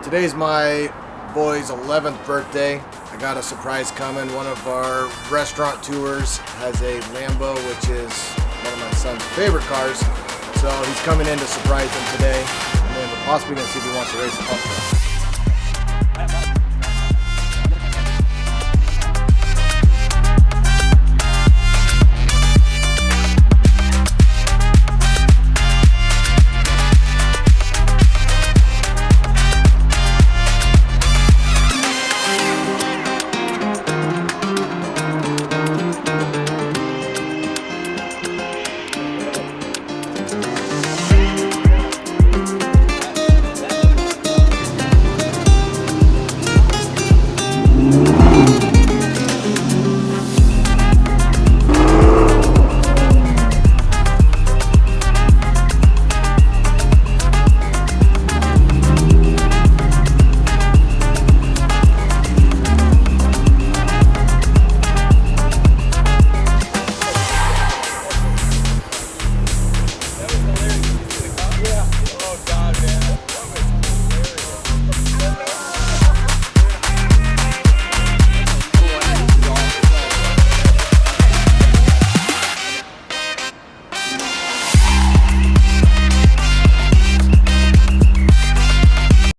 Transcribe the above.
Today's my boy's 11th birthday. I got a surprise coming. One of our restaurant tours has a Lambo, which is one of my son's favorite cars. So he's coming in to surprise him today. And then we're possibly going to see if he wants to race a pump.